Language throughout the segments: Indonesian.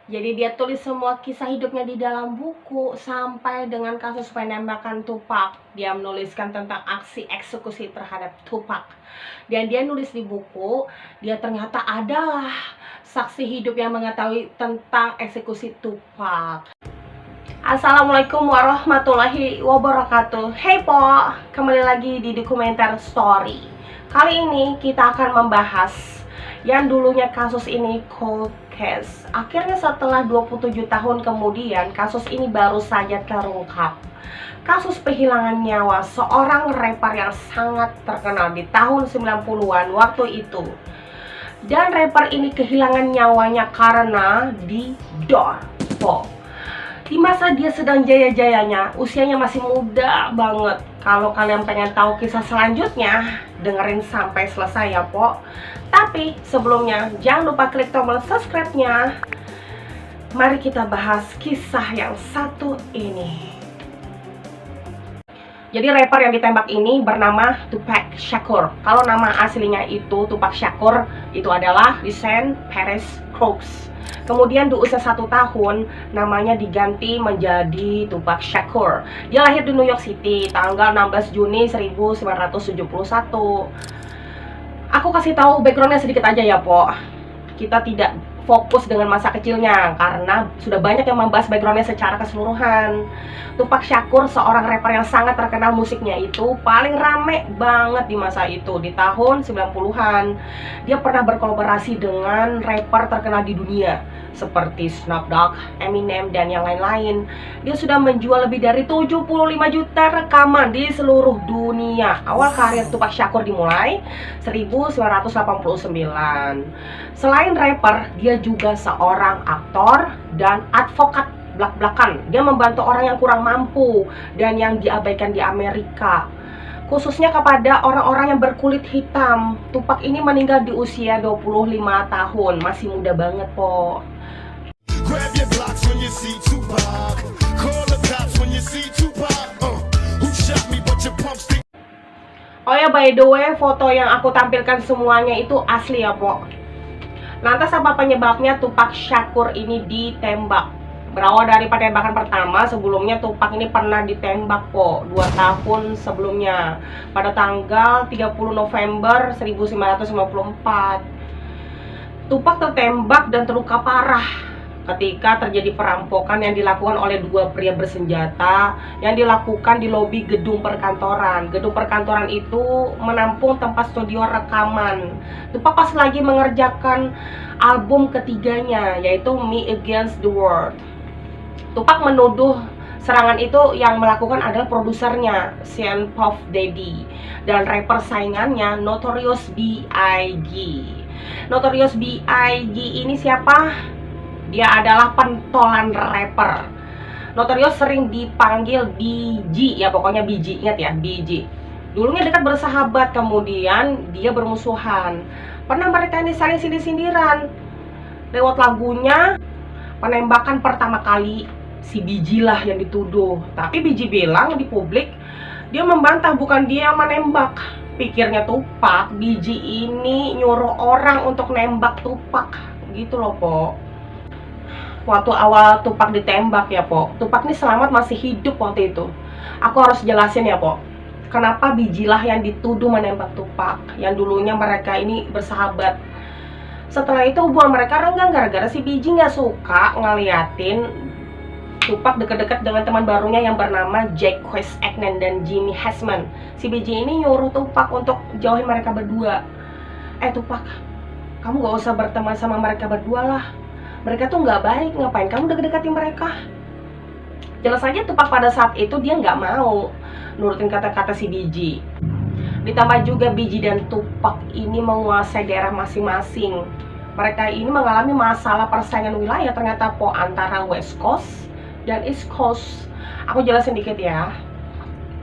Jadi dia tulis semua kisah hidupnya di dalam buku sampai dengan kasus penembakan Tupac. Dia menuliskan tentang aksi eksekusi terhadap Tupac. Dan dia nulis di buku, dia ternyata adalah saksi hidup yang mengetahui tentang eksekusi Tupac. Assalamualaikum warahmatullahi wabarakatuh. Hey po, kembali lagi di Dokumenter Story. Kali ini kita akan membahas yang dulunya kasus ini cold case. Akhirnya setelah 27 tahun kemudian, kasus ini baru saja terungkap. Kasus penghilangan nyawa seorang rapper yang sangat terkenal di tahun 90-an waktu itu. Dan rapper ini kehilangan nyawanya karena didorpok. Di masa dia sedang jaya-jayanya, usianya masih muda banget. Kalau kalian pengen tahu kisah selanjutnya, dengerin sampai selesai ya po. Tapi sebelumnya, jangan lupa klik tombol subscribe-nya. Mari kita bahas kisah yang satu ini. Jadi rapper yang ditembak ini bernama Tupac Shakur. Kalau nama aslinya itu Tupac Shakur, itu adalah Vincent Perez Cruz. Kemudian di usia 1 tahun, namanya diganti menjadi Tupac Shakur. Dia lahir di New York City, tanggal 16 Juni 1971. Aku kasih tahu backgroundnya sedikit aja ya, po. Kita tidak fokus dengan masa kecilnya karena sudah banyak yang membahas backgroundnya secara keseluruhan. Tupac Shakur seorang rapper yang sangat terkenal, musiknya itu paling rame banget di masa itu, di tahun 90-an. Dia pernah berkolaborasi dengan rapper terkenal di dunia seperti Snoop Dogg, Eminem, dan yang lain-lain. Dia sudah menjual lebih dari 75 juta rekaman di seluruh dunia. Awal karir Tupac Shakur dimulai 1989. Selain rapper, dia juga seorang aktor dan advokat belak-belakan. Dia membantu orang yang kurang mampu dan yang diabaikan di Amerika, khususnya kepada orang-orang yang berkulit hitam. Tupac ini meninggal di usia 25 tahun, masih muda banget po. Grab your blocks when you see Tupac. Call the cops when you see Tupac. Who shot me but your pump stick. Oh ya, by the way, foto yang aku tampilkan semuanya itu asli ya po. Lantas apa penyebabnya Tupac Shakur ini ditembak? Berawal dari penembakan pertama, sebelumnya Tupac ini pernah ditembak po 2 tahun sebelumnya, pada tanggal 30 November 1954. Tupac tertembak dan terluka parah ketika terjadi perampokan yang dilakukan oleh 2 pria bersenjata yang dilakukan di lobi gedung perkantoran. Gedung perkantoran itu menampung tempat studio rekaman Tupac pas lagi mengerjakan album ketiganya, yaitu Me Against the World. Tupac menuduh serangan itu yang melakukan adalah produsernya, Sean Puff Daddy, dan rapper saingannya Notorious B.I.G. Notorious B.I.G. ini siapa? Dia adalah pentolan rapper. Notorious sering dipanggil BG ya, pokoknya BG, ingat ya, BG. Dulunya dekat bersahabat, kemudian dia bermusuhan. Pernah mereka ini saling sindir-sindiran lewat lagunya. Penembakan pertama kali si BG lah yang dituduh, tapi BG bilang di publik dia membantah, bukan dia yang menembak. Pikirnya Tupac, BG ini nyuruh orang untuk nembak Tupac, gitu loh po. Waktu awal Tupac ditembak ya po, Tupac ini selamat, masih hidup waktu itu. Aku harus jelasin ya po, kenapa BG lah yang dituduh menembak Tupac, yang dulunya mereka ini bersahabat. Setelah itu hubungan mereka renggang gara-gara si BG nggak suka ngeliatin Tupac deket-deket dengan teman barunya yang bernama Jacques Agnan dan Jimmy Hassman. Si BG ini nyuruh Tupac untuk jauhin mereka berdua. Tupac, kamu gak usah berteman sama mereka berdua lah, mereka tuh nggak baik, ngapain kamu deket-deketin mereka? Jelas aja Tupac pada saat itu dia nggak mau nurutin kata-kata si BG. Ditambah juga BG dan Tupac ini menguasai daerah masing-masing. Mereka ini mengalami masalah persaingan wilayah ternyata po, antara West Coast dan East Coast. Aku jelasin dikit ya.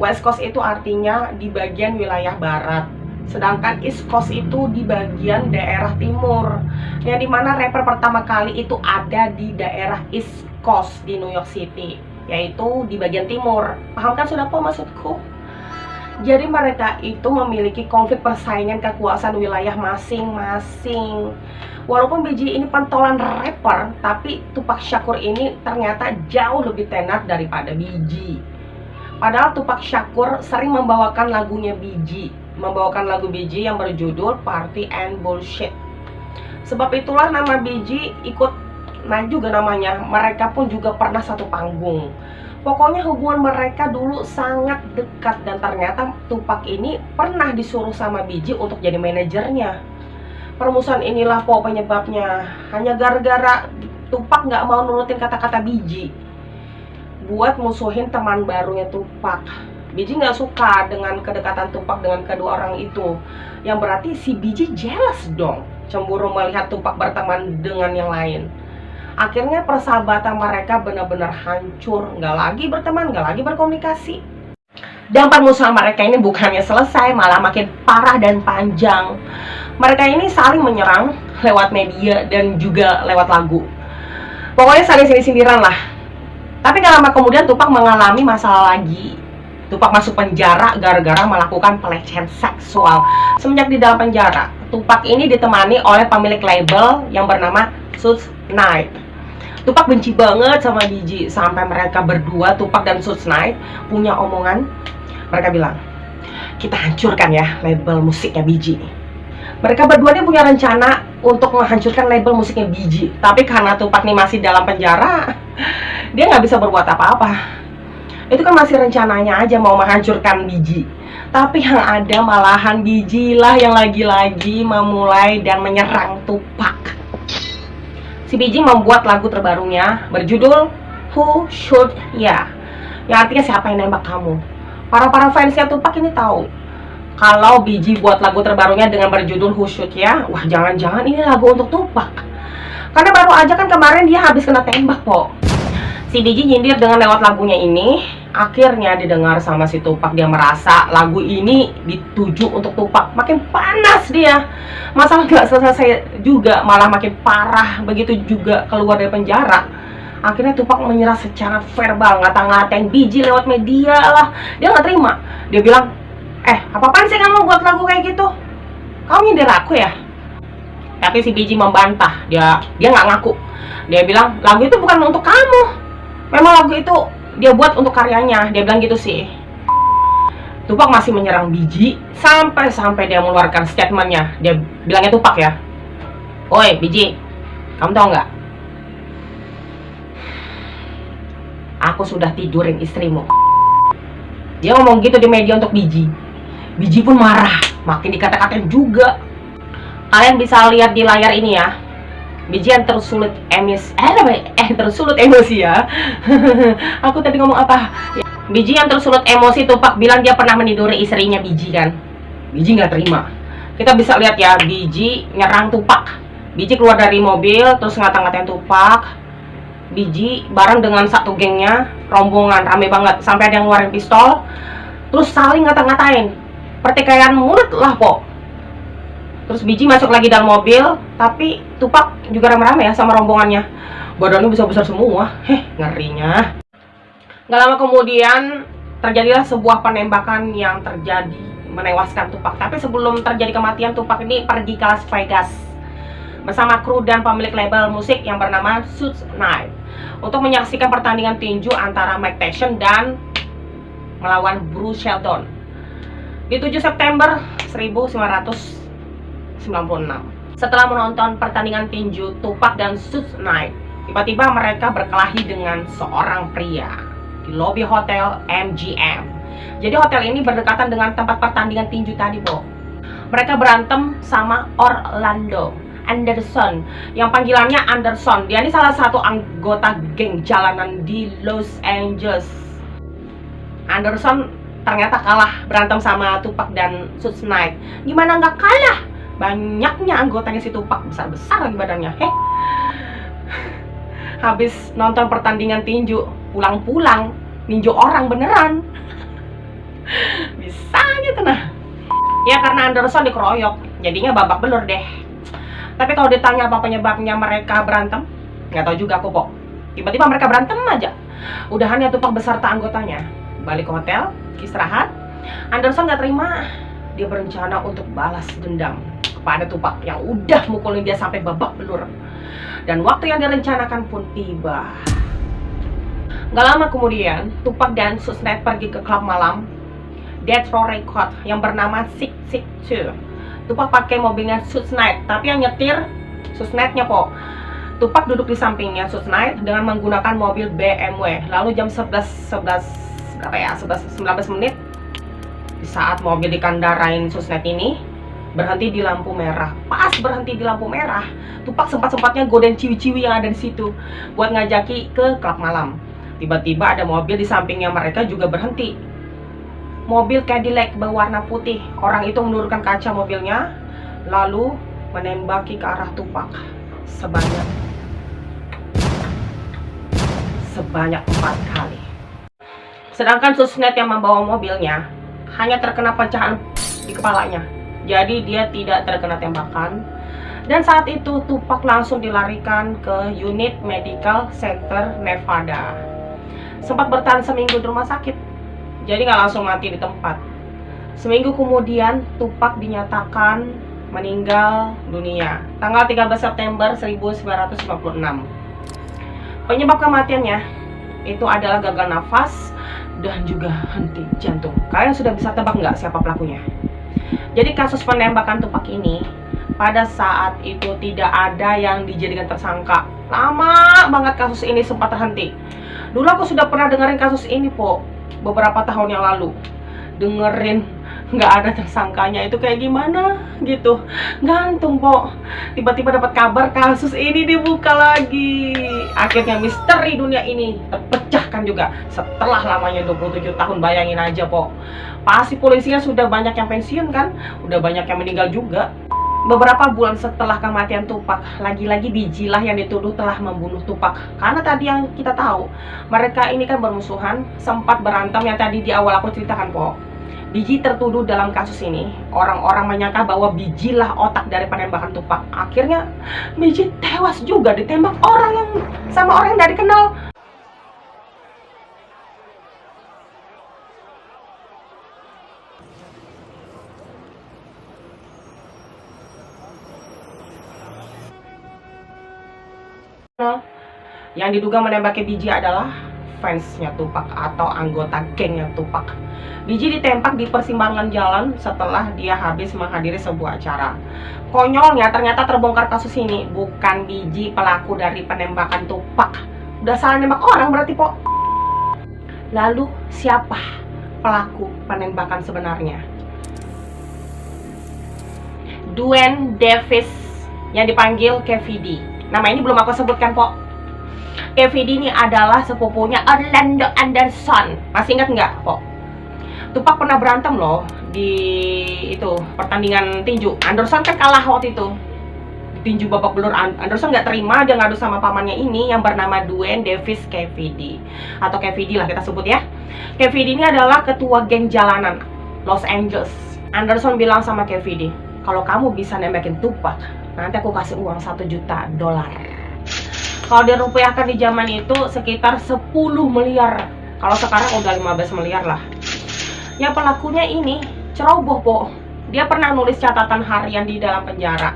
West Coast itu artinya di bagian wilayah barat, sedangkan East Coast itu di bagian daerah timur, yang dimana rapper pertama kali itu ada di daerah East Coast di New York City, yaitu di bagian timur. Paham kan sudah po maksudku? Jadi mereka itu memiliki konflik persaingan kekuasaan wilayah masing-masing. Walaupun BG ini pentolan rapper, tapi Tupac Shakur ini ternyata jauh lebih tenar daripada BG. Padahal Tupac Shakur sering membawakan lagunya BG, membawakan lagu BG yang berjudul Party and Bullshit. Sebab itulah nama BG ikut naik juga namanya. Mereka pun juga pernah satu panggung. Pokoknya hubungan mereka dulu sangat dekat, dan ternyata Tupac ini pernah disuruh sama BG untuk jadi manajernya. Permusuhan inilah penyebabnya. Hanya gara-gara Tupac nggak mau nurutin kata-kata BG buat musuhin teman barunya Tupac. BG nggak suka dengan kedekatan Tupac dengan kedua orang itu. Yang berarti si BG jealous dong, cemburu melihat Tupac berteman dengan yang lain. Akhirnya persahabatan mereka benar-benar hancur. Nggak lagi berteman, nggak lagi berkomunikasi. Dan permusuhan mereka ini bukannya selesai, malah makin parah dan panjang. Mereka ini saling menyerang lewat media dan juga lewat lagu. Pokoknya saling sindir-sindiran lah. Tapi gak lama kemudian Tupac mengalami masalah lagi. Tupac masuk penjara gara-gara melakukan pelecehan seksual. Semenjak di dalam penjara, Tupac ini ditemani oleh pemilik label yang bernama Suge Knight. Tupac benci banget sama BG, sampai mereka berdua, Tupac dan Suge Knight, punya omongan. Mereka bilang, kita hancurkan ya label musiknya BG. Mereka berdua nih punya rencana untuk menghancurkan label musiknya BG. Tapi karena Tupac nih masih dalam penjara, dia nggak bisa berbuat apa-apa. Itu kan masih rencananya aja mau menghancurkan BG. Tapi yang ada malahan BG lah yang lagi-lagi memulai dan menyerang Tupac. Si BG membuat lagu terbarunya berjudul Who Shoot Ya, yang artinya siapa yang nembak kamu. Para fansnya Tupac ini tahu kalau BG buat lagu terbarunya dengan berjudul Who Shoot Ya. Wah, jangan-jangan ini lagu untuk Tupac. Karena baru aja kan kemarin dia habis kena tembak kok. Si BG nyindir dengan lewat lagunya ini. Akhirnya didengar sama si Tupac. Dia merasa lagu ini dituju untuk Tupac. Makin panas dia. Masalah gak selesai juga, malah makin parah. Begitu juga keluar dari penjara. Akhirnya Tupac menyerah secara verbal, ngata-ngatain BG lewat media lah. Dia gak terima. Dia bilang, apa-apaan sih kamu buat lagu kayak gitu? Kamu nyindir aku ya? Tapi si BG membantah. Dia gak ngaku. Dia bilang, lagu itu bukan untuk kamu. Memang lagu itu dia buat untuk karyanya. Dia bilang gitu sih. Tupac masih menyerang BG sampai dia mengeluarkan statementnya. Dia bilangnya Tupac ya, "Oi BG, kamu tahu nggak? Aku sudah tidurin istrimu." Dia ngomong gitu di media untuk BG. BG pun marah, makin dikata-katain juga. Kalian bisa lihat di layar ini ya. BG yang tersulut emosi ya. Aku tadi ngomong apa? BG yang tersulut emosi. Tupac bilang dia pernah meniduri istrinya BG kan. BG nggak terima. Kita bisa lihat ya, BG nyerang Tupac. BG keluar dari mobil terus ngata-ngatain Tupac. BG bareng dengan satu gengnya, rombongan rame banget, sampai ada yang ngeluarin pistol, terus saling ngata-ngatain. Pertikaian mulut lah pok. Terus BG masuk lagi dalam mobil, tapi Tupac juga rame-rame ya sama rombongannya. Badannya besar-besar semua. Ngerinya. Gak lama kemudian terjadilah sebuah penembakan yang terjadi menewaskan Tupac. Tapi sebelum terjadi kematian, Tupac ini pergi ke Las Vegas bersama kru dan pemilik label musik yang bernama Suge Knight untuk menyaksikan pertandingan tinju antara Mike Tyson dan melawan Bruce Seldon di 7 September 1996. Setelah menonton pertandingan tinju Tupac dan Suge Knight, tiba-tiba mereka berkelahi dengan seorang pria di lobi hotel MGM. Jadi hotel ini berdekatan dengan tempat pertandingan tinju tadi, Bo. Mereka berantem sama Orlando Anderson, yang panggilannya Anderson. Dia ini salah satu anggota geng jalanan di Los Angeles. Anderson ternyata kalah berantem sama Tupac dan Suge Knight. Gimana nggak kalah? Banyaknya anggotanya si Tupac, besar-besar lagi badannya. Habis nonton pertandingan tinju, pulang-pulang ninju orang beneran. Bisa gitu nah. Ya karena Anderson dikeroyok, jadinya babak belur deh. Tapi kalau ditanya apa penyebabnya mereka berantem, nggak tahu juga aku kok. Tiba-tiba mereka berantem aja. Udahannya Tupac beserta anggotanya balik ke hotel, istirahat. Anderson nggak terima, dia berencana untuk balas dendam kepada Tupac yang udah mukulin dia sampai babak belur. Dan waktu yang direncanakan pun tiba. Gak lama kemudian, Tupac dan Suge Knight pergi ke klub malam Death Row Record yang bernama 662. Tupac pakai mobilnya Suge Knight, tapi yang nyetir Suge Knight-nya po. Tupac duduk di sampingnya Suge Knight dengan menggunakan mobil BMW. Lalu jam 19 menit, di saat mobil dikandarain Suge Knight ini berhenti di lampu merah. Pas berhenti di lampu merah, Tupac sempat-sempatnya godain ciwi-ciwi yang ada di situ buat ngajaki ke klub malam. Tiba-tiba ada mobil di sampingnya mereka juga berhenti. Mobil Cadillac berwarna putih. Orang itu menurunkan kaca mobilnya lalu menembaki ke arah Tupac sebanyak 4 kali. Sedangkan Suge Knight yang membawa mobilnya hanya terkena pecahan di kepalanya. Jadi dia tidak terkena tembakan. Dan saat itu Tupac langsung dilarikan ke unit Medical Center Nevada. Sempat bertahan seminggu di rumah sakit, jadi nggak langsung mati di tempat. Seminggu kemudian Tupac dinyatakan meninggal dunia tanggal 13 September 1996. Penyebab kematiannya itu adalah gagal nafas dan juga henti jantung. Kalian sudah bisa tebak nggak siapa pelakunya? Jadi kasus penembakan Tupac ini pada saat itu tidak ada yang dijadikan tersangka. Lama banget kasus ini sempat terhenti. Dulu aku sudah pernah dengerin kasus ini po, beberapa tahun yang lalu. Dengerin nggak ada tersangkanya itu kayak gimana gitu, gantung po. Tiba-tiba dapat kabar kasus ini dibuka lagi. Akhirnya misteri dunia ini terpecahkan juga setelah lamanya 27 tahun. Bayangin aja po, pasti polisinya sudah banyak yang pensiun kan, udah banyak yang meninggal juga. Beberapa bulan setelah kematian Tupac, lagi-lagi BG lah yang dituduh telah membunuh Tupac. Karena tadi yang kita tahu, mereka ini kan bermusuhan, sempat berantem yang tadi di awal aku ceritakan po. BG tertuduh dalam kasus ini. Orang-orang menyangka bahwa BG lah otak dari penembakan Tupac. Akhirnya BG tewas juga ditembak orang yang dari kenal. Yang diduga menembaki BG adalah fansnya Tupac atau anggota gengnya Tupac. BG ditembak di persimpangan jalan setelah dia habis menghadiri sebuah acara. Konyolnya ternyata terbongkar kasus ini bukan BG pelaku dari penembakan Tupac. Udah salah nembak orang berarti po. Lalu siapa pelaku penembakan sebenarnya? Duane Davis yang dipanggil KVD. Nama ini belum aku sebutkan po. KVD ini adalah sepupunya Orlando Anderson. Masih ingat nggak po? Tupac pernah berantem loh di itu pertandingan tinju. Anderson kan kalah waktu itu tinju babak belur. Anderson nggak terima, dia ngadu sama pamannya ini yang bernama Duane Davis KVD atau KVD lah kita sebut ya. KVD ini adalah ketua geng jalanan Los Angeles. Anderson bilang sama KVD, kalau kamu bisa nembakin Tupac, nanti aku kasih uang $1 juta. Kalau dirupiahkan di zaman itu sekitar 10 miliar. Kalau sekarang udah 15 miliar lah. Yang pelakunya ini ceroboh po. Dia pernah nulis catatan harian di dalam penjara.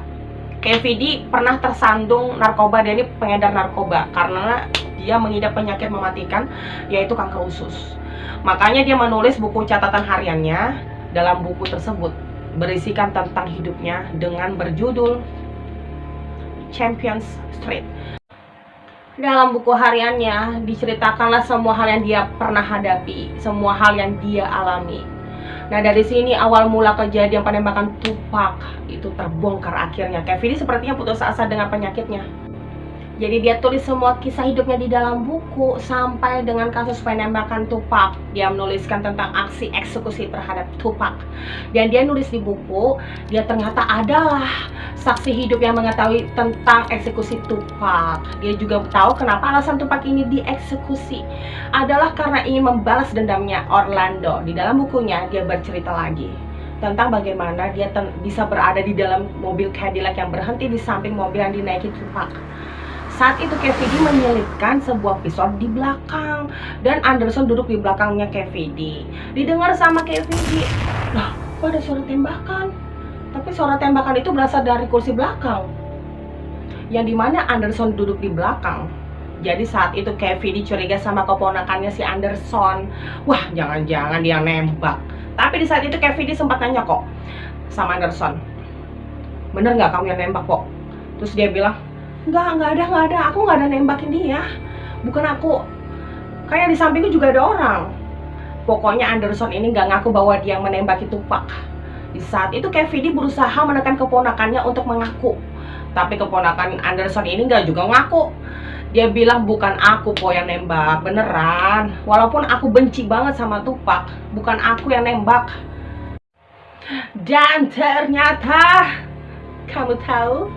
KVD pernah tersandung narkoba. Dia ini pengedar narkoba karena dia mengidap penyakit mematikan, yaitu kanker usus. Makanya dia menulis buku catatan hariannya. Dalam buku tersebut berisikan tentang hidupnya dengan berjudul Champions Street. Dalam buku hariannya diceritakanlah semua hal yang dia pernah hadapi, semua hal yang dia alami. Nah dari sini awal mula kejadian penembakan Tupac itu terbongkar akhirnya. KVD sepertinya putus asa dengan penyakitnya. Jadi dia tulis semua kisah hidupnya di dalam buku sampai dengan kasus penembakan Tupac. Dia menuliskan tentang aksi eksekusi terhadap Tupac. Dan dia nulis di buku, dia ternyata adalah saksi hidup yang mengetahui tentang eksekusi Tupac. Dia juga tahu kenapa alasan Tupac ini dieksekusi adalah karena ingin membalas dendamnya Orlando. Di dalam bukunya dia bercerita lagi tentang bagaimana dia bisa berada di dalam mobil Cadillac yang berhenti di samping mobil yang dinaiki Tupac. Saat itu KVD menyelipkan sebuah pisau di belakang dan Anderson duduk di belakangnya KVD. Didengar sama KVD, lah kok ada suara tembakan? Tapi suara tembakan itu berasal dari kursi belakang, yang dimana Anderson duduk di belakang. Jadi saat itu KVD curiga sama keponakannya si Anderson. Wah, jangan-jangan dia nembak. Tapi di saat itu KVD sempat nanya kok sama Anderson, bener nggak kamu yang nembak kok? Terus dia bilang, nggak ada, aku nggak ada nembakin dia, bukan aku. Kayak di sampingku juga ada orang. Pokoknya Anderson ini nggak ngaku bahwa dia yang menembaki Tupac. Di saat itu KVD berusaha menekan keponakannya untuk mengaku, tapi keponakan Anderson ini nggak juga ngaku. Dia bilang, bukan aku kok yang nembak, beneran. Walaupun aku benci banget sama Tupac, bukan aku yang nembak. Dan ternyata, kamu tahu,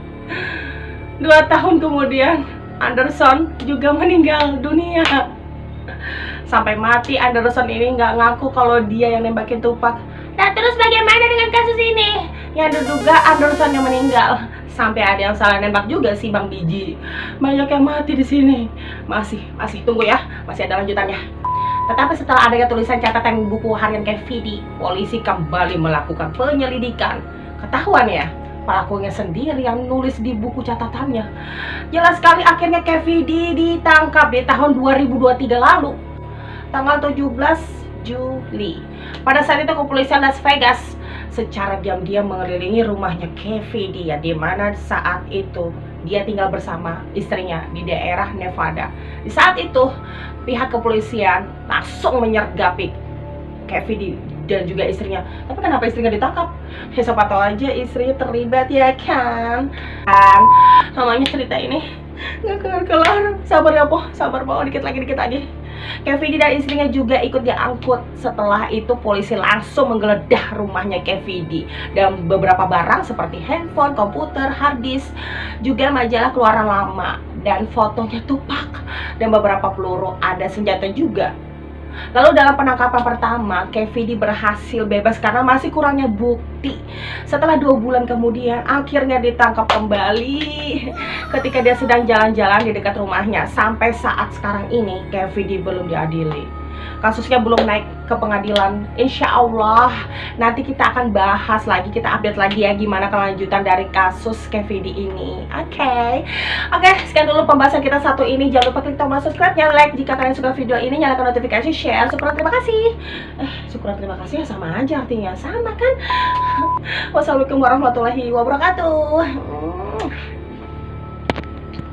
2 tahun kemudian Anderson juga meninggal dunia. Sampai mati Anderson ini nggak ngaku kalau dia yang nembakin Tupac. Nah terus bagaimana dengan kasus ini? Yang diduga Anderson yang meninggal. Sampai ada yang salah nembak juga sih Bang Biji. Banyak yang mati di sini. Masih tunggu ya, masih ada lanjutannya. Tetapi setelah adanya tulisan catatan buku harian KVD, polisi kembali melakukan penyelidikan. Ketahuan ya, pelakunya sendiri yang nulis di buku catatannya. Jelas sekali akhirnya KVD ditangkap di tahun 2023 lalu, tanggal 17 Juli. Pada saat itu kepolisian Las Vegas secara diam-diam mengelilingi rumahnya KVD, ya, di mana saat itu dia tinggal bersama istrinya di daerah Nevada. Di saat itu pihak kepolisian langsung menyergapi KVD dan juga istrinya. Tapi kenapa istrinya ditangkap? Ya siapa tahu aja istrinya terlibat, ya kan? Namanya cerita ini nggak kelar-kelar. Sabar ya po, sabar po, dikit aja. KVD dan istrinya juga ikut diangkut. Setelah itu polisi langsung menggeledah rumahnya KVD dan beberapa barang seperti handphone, komputer, hard disk, juga majalah keluaran lama dan fotonya Tupac dan beberapa peluru, ada senjata juga. Lalu dalam penangkapan pertama, KVD berhasil bebas karena masih kurangnya bukti. Setelah 2 bulan kemudian, akhirnya ditangkap kembali ketika dia sedang jalan-jalan di dekat rumahnya. Sampai saat sekarang ini, KVD belum diadili. Kasusnya belum naik ke pengadilan. Insya Allah nanti kita akan bahas lagi, kita update lagi ya gimana kelanjutan dari kasus KVD ini. Oke, sekian dulu pembahasan kita satu ini. Jangan lupa klik tombol subscribe-nya, like jika kalian suka video ini, nyalakan notifikasi, share. Syukuran terima kasih. Syukuran terima kasih ya sama aja artinya, sama kan? Wassalamualaikum warahmatullahi wabarakatuh.